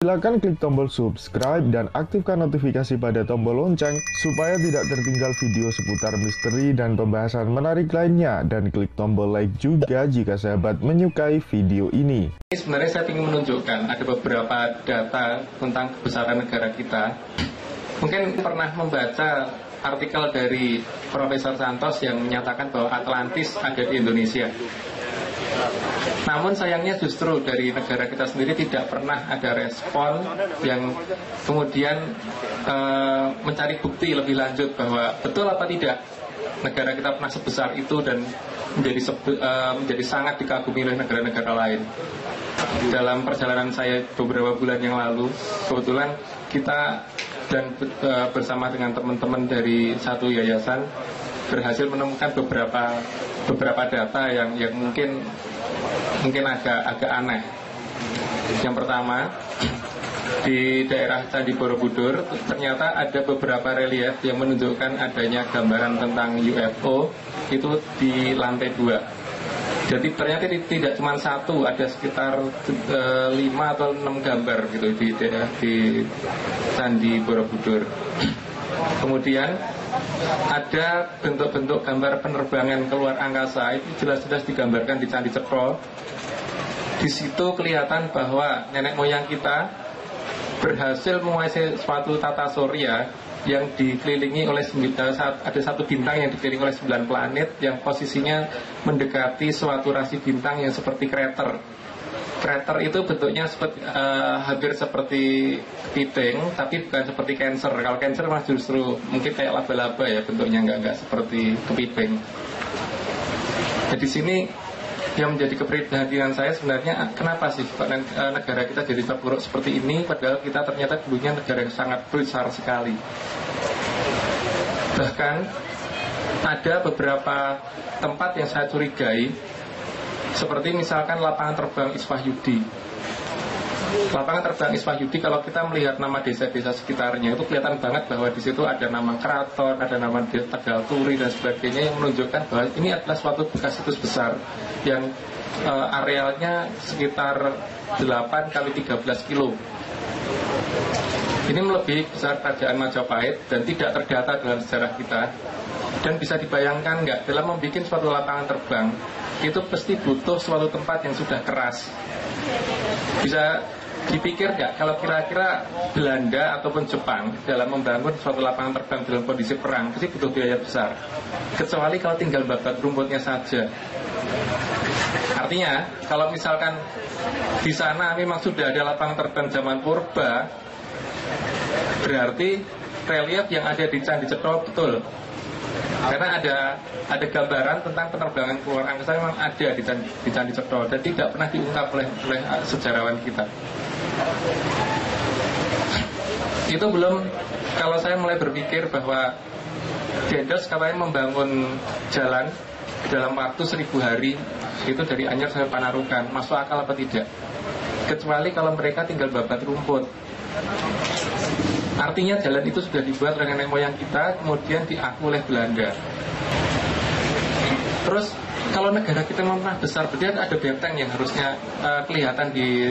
Silakan klik tombol subscribe dan aktifkan notifikasi pada tombol lonceng supaya tidak tertinggal video seputar misteri dan pembahasan menarik lainnya, dan klik tombol like juga jika sahabat menyukai video ini. Sebenarnya saya ingin menunjukkan ada beberapa data tentang kebesaran negara kita. Mungkin pernah membaca artikel dari Profesor Santos yang menyatakan bahwa Atlantis ada di Indonesia. Namun sayangnya justru dari negara kita sendiri tidak pernah ada respon yang kemudian mencari bukti lebih lanjut bahwa betul apa tidak negara kita pernah sebesar itu dan menjadi sangat dikagumi oleh negara-negara lain. Dalam perjalanan saya beberapa bulan yang lalu, kebetulan kita dan bersama dengan teman-teman dari satu yayasan berhasil menemukan beberapa data yang mungkin agak aneh. Yang pertama, di daerah Candi Borobudur ternyata ada beberapa relief yang menunjukkan adanya gambaran tentang UFO itu di lantai 2. Jadi ternyata tidak cuma satu, ada sekitar 5 atau 6 gambar gitu di Candi Borobudur. Kemudian ada bentuk-bentuk gambar penerbangan keluar angkasa, itu jelas-jelas digambarkan di Candi Cetro. Di situ kelihatan bahwa nenek moyang kita berhasil menguasai suatu tata surya yang dikelilingi oleh ada satu bintang yang dikelilingi oleh 9 planet yang posisinya mendekati suatu rasi bintang yang seperti krater. Krater itu bentuknya hampir seperti kepiting, tapi bukan seperti Cancer. Kalau Cancer mah justru mungkin kayak laba-laba ya bentuknya, nggak seperti kepiting. Jadi sini yang menjadi keprihatinan saya sebenarnya, kenapa sih negara kita jadi terpuruk seperti ini, padahal kita ternyata dulunya negara yang sangat besar sekali. Bahkan ada beberapa tempat yang saya curigai, seperti misalkan lapangan terbang Iswahyudi. Lapangan terbang Iswahyudi, kalau kita melihat nama desa-desa sekitarnya, itu kelihatan banget bahwa di situ ada nama keraton, ada nama Tegal Turi dan sebagainya, yang menunjukkan bahwa ini adalah suatu bekas situs besar yang arealnya sekitar 8 kali 13 kilo. Ini melebihi besar kerajaan Majapahit dan tidak terdata dalam sejarah kita. Dan bisa dibayangkan nggak, dalam membuat suatu lapangan terbang itu pasti butuh suatu tempat yang sudah keras. Bisa dipikir nggak kalau kira-kira Belanda ataupun Jepang dalam membangun suatu lapangan terbang dalam kondisi perang pasti butuh biaya besar, kecuali kalau tinggal babat rumputnya saja. Artinya kalau misalkan di sana memang sudah ada lapangan terbang zaman purba, berarti relief yang ada di Candi Cetro betul. Karena ada gambaran tentang penerbangan keluar angkasa memang ada di Candi Cetro dan tidak pernah diungkap oleh sejarawan kita. Itu belum, kalau saya mulai berpikir bahwa Dendels katanya membangun jalan dalam waktu 1000 hari itu dari Anyer sampai Panarukan, masuk akal apa tidak? Kecuali kalau mereka tinggal babat rumput. Artinya jalan itu sudah dibuat oleh nenek moyang kita, kemudian diakui oleh Belanda. Terus kalau negara kita pernah besar, berarti ada benteng yang harusnya kelihatan di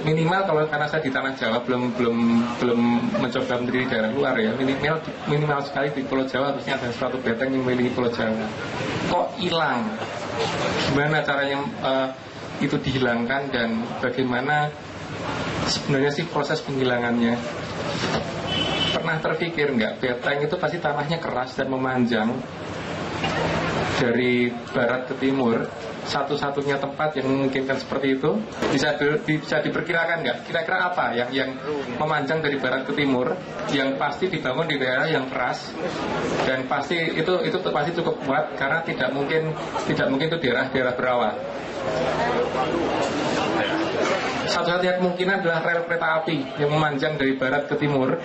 minimal, kalau karena saya di tanah Jawa belum mencoba mendiri daerah luar ya, minimal sekali di Pulau Jawa harusnya ada suatu benteng yang memiliki Pulau Jawa. Kok hilang? Gimana caranya itu dihilangkan dan bagaimana sebenarnya sih proses penghilangannya? Pernah terpikir nggak, benteng itu pasti tanahnya keras dan memanjang dari barat ke timur. Satu-satunya tempat yang memungkinkan seperti itu, bisa diperkirakan nggak? Kira-kira apa yang memanjang dari barat ke timur, yang pasti dibangun di daerah yang keras dan pasti itu pasti cukup kuat, karena tidak mungkin itu daerah berawa. Satu-satunya kemungkinan adalah rel kereta api yang memanjang dari barat ke timur.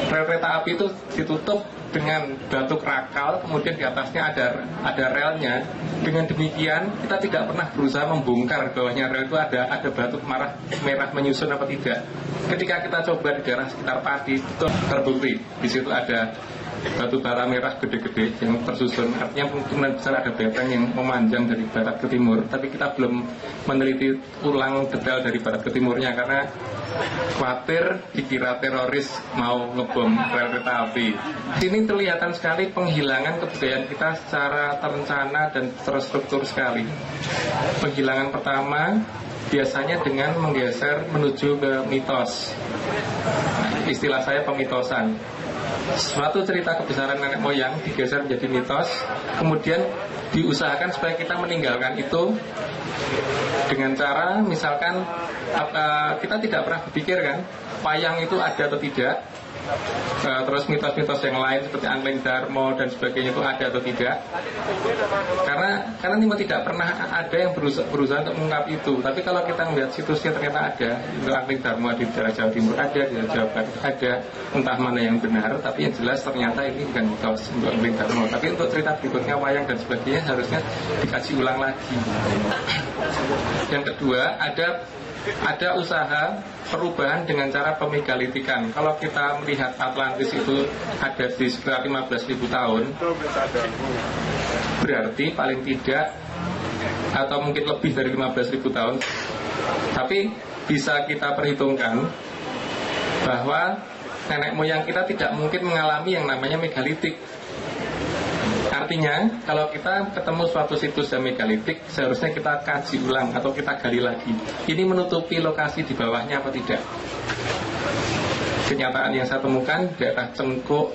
Rel kereta api itu ditutup dengan batu krakal, kemudian di atasnya ada relnya. Dengan demikian kita tidak pernah berusaha membongkar bawahnya rel itu ada batu merah menyusun apa tidak. Ketika kita coba di daerah sekitar Pati, itu terbukti di situ ada batu bara merah gede-gede yang tersusun. Artinya kemungkinan besar ada benteng yang memanjang dari barat ke timur, tapi kita belum meneliti ulang detail dari barat ke timurnya karena khawatir dikira teroris mau ngebom rel kereta api. Sini kelihatan sekali penghilangan kebudayaan kita secara terencana dan terstruktur sekali. Penghilangan pertama biasanya dengan menggeser menuju ke mitos. Istilah saya pemitosan. Suatu cerita kebesaran nenek moyang digeser menjadi mitos, kemudian diusahakan supaya kita meninggalkan itu dengan cara misalkan kita tidak pernah berpikir kan wayang itu ada atau tidak, terus mitos-mitos yang lain seperti Angling Darmo dan sebagainya itu ada atau tidak, karena memang tidak pernah ada yang berusaha untuk mengungkap itu. Tapi kalau kita melihat situsnya ternyata ada, itu Angling Darmo di daerah Jawa Timur ada, di daerah Jawa Barat ada, entah mana yang benar, tapi yang jelas ternyata ini bukan mitos untuk Angling Darmo. Tapi untuk cerita berikutnya wayang dan sebagainya harusnya dikaji ulang lagi. Yang kedua, ada usaha perubahan dengan cara pemegalitikan. Kalau kita melihat Atlantis itu ada di sekitar 15.000 tahun, berarti paling tidak atau mungkin lebih dari 15.000 tahun. Tapi bisa kita perhitungkan bahwa nenek moyang kita tidak mungkin mengalami yang namanya megalitik. Artinya, kalau kita ketemu suatu situs yang megalitik, seharusnya kita kaji ulang atau kita gali lagi. Ini menutupi lokasi di bawahnya apa tidak? Kenyataan yang saya temukan, daerah Cengkuk,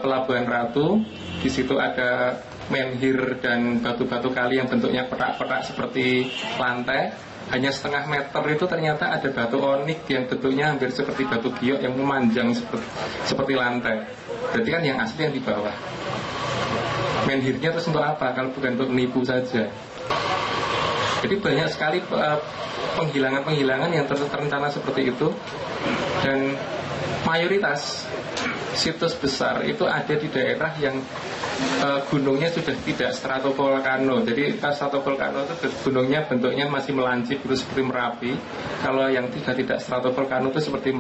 Pelabuhan Ratu, di situ ada menhir dan batu-batu kali yang bentuknya petak-petak seperti lantai. Hanya setengah meter itu ternyata ada batu onik yang bentuknya hampir seperti batu giok yang memanjang seperti lantai. Berarti kan yang asli yang di bawah. Menhirnya terus untuk apa kalau bukan untuk menipu saja. Jadi banyak sekali penghilangan-penghilangan yang terencana seperti itu. Dan mayoritas situs besar itu ada di daerah yang gunungnya sudah tidak stratovolcano. Jadi stratovolcano itu gunungnya bentuknya masih melancip itu seperti Merapi. Kalau yang tidak stratovolcano itu seperti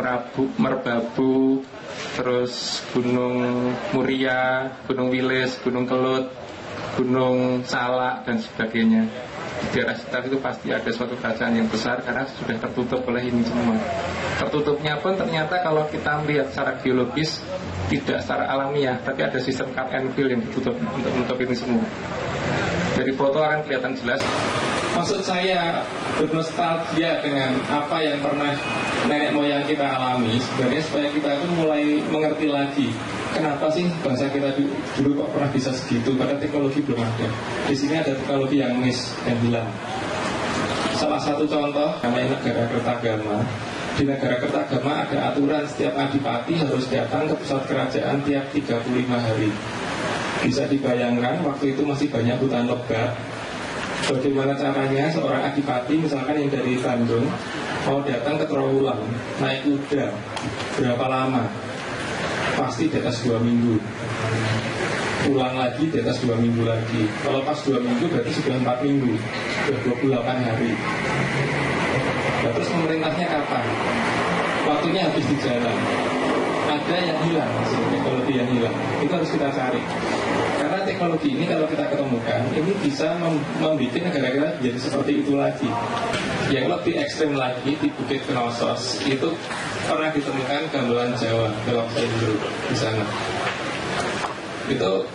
Merbabu, terus Gunung Muria, Gunung Wilis, Gunung Kelut, Gunung Salak dan sebagainya. Di daerah sekitar itu pasti ada suatu kerajaan yang besar karena sudah tertutup oleh ini semua. Tertutupnya pun ternyata kalau kita melihat secara geologis tidak secara alamiah, tapi ada sistem cut and fill yang ditutup untuk menutup ini semua. Dari foto akan kelihatan jelas. Maksud saya bernostalgia dengan apa yang pernah nenek moyang kita alami, sebenarnya supaya kita itu mulai mengerti lagi kenapa sih bangsa kita dulu kok pernah bisa segitu, padahal teknologi belum ada. Di sini ada teknologi yang miss, yang hilang. Salah satu contoh namanya negara Kertagama. Di negara Kertagama ada aturan setiap adipati harus datang ke pusat kerajaan tiap 35 hari. Bisa dibayangkan waktu itu masih banyak hutan lebat. Bagaimana caranya seorang adipati misalkan yang dari Bandung mau datang ke Trowulan naik kuda berapa lama? Pasti di atas 2 minggu. Pulang lagi di atas 2 minggu lagi. Kalau pas 2 minggu berarti sudah 4 minggu, sudah 28 hari. Nah, terus pemerintahnya kapan? Waktunya habis di jalan. Ada yang hilang, teknologi yang hilang. Itu harus kita cari. Karena teknologi ini kalau kita ketemukan, ini bisa membuat negara kita jadi seperti itu lagi. Yang lebih ekstrem lagi di Bukit Kenosos itu pernah ditemukan gamelan Jawa, Gelok Sendro di sana. Itu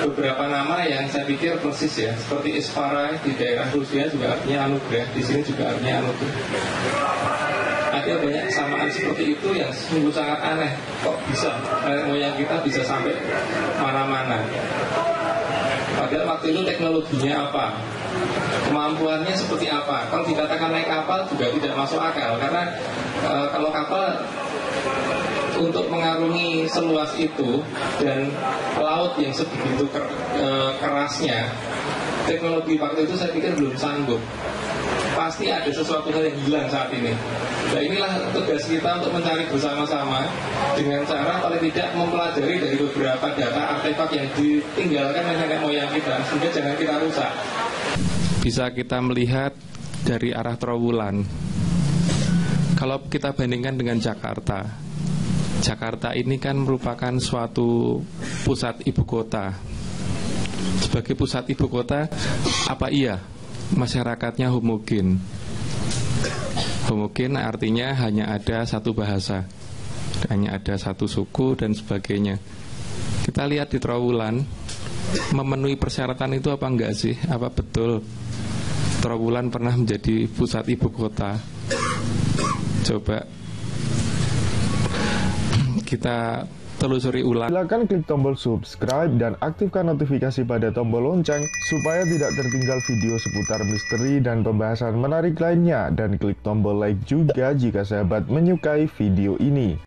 beberapa nama yang saya pikir persis ya, seperti Ispara di daerah Rusia juga artinya anugerah, di sini juga artinya anugerah. Ada banyak kesamaan seperti itu yang sungguh sangat aneh. Kok bisa nenek moyang kita bisa sampai mana-mana? Padahal waktu itu teknologinya apa? Kemampuannya seperti apa? Kalau dikatakan naik kapal juga tidak masuk akal. Karena kalau kapal untuk mengarungi seluas itu dan laut yang sebegitu kerasnya, teknologi waktu itu saya pikir belum sanggup. Pasti ada sesuatu hal yang hilang saat ini. Nah inilah tugas kita untuk mencari bersama-sama dengan cara paling tidak mempelajari dari beberapa data artefak yang ditinggalkan oleh nenek moyang kita, sehingga jangan kita rusak. Bisa kita melihat dari arah Trowulan. Kalau kita bandingkan dengan Jakarta, Jakarta ini kan merupakan suatu pusat ibu kota. Sebagai pusat ibu kota, apa iya masyarakatnya homogen? Homogen artinya hanya ada satu bahasa, hanya ada satu suku dan sebagainya. Kita lihat di Trowulan, memenuhi persyaratan itu apa enggak sih? Apa betul Trowulan pernah menjadi pusat ibu kota? Coba kita telusuri ulang. Silakan klik tombol subscribe dan aktifkan notifikasi pada tombol lonceng supaya tidak tertinggal video seputar misteri dan pembahasan menarik lainnya, dan klik tombol like juga jika sahabat menyukai video ini.